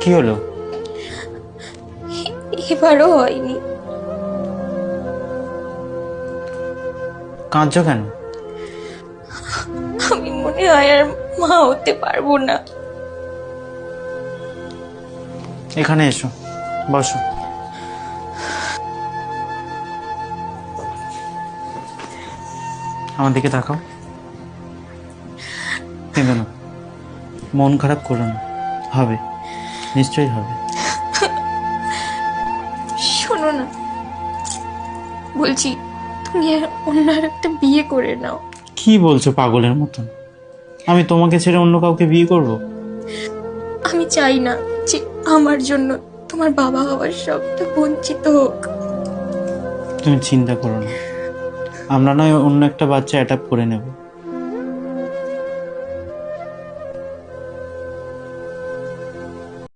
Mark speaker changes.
Speaker 1: কি হলো?
Speaker 2: এবারও হয়নি।
Speaker 1: কাঁদছো কেন?
Speaker 2: আমি মনে হয় আর মা হতে পারবো না।
Speaker 1: এখানে এসো, বসো। আমার দিকে তাকাও। কেঁদো না, মন খারাপ করো না, হবে, নিশ্চয়ই হবে।
Speaker 2: শোনো না, বলছি তুমি অন্য আর একটা বিয়ে করে নাও।
Speaker 1: কি বলছো পাগলের মতন? আমি তোমাকে ছেড়ে অন্য কাউকে বিয়ে করব?
Speaker 2: আমি চাই না যে আমার জন্য তোমার বাবা হওয়ার সবটা বঞ্চিত হোক।
Speaker 1: তুমি চিন্তা করো না, আমরা নয় অন্য একটা বাচ্চা অ্যাডাপ্ট করে নেব।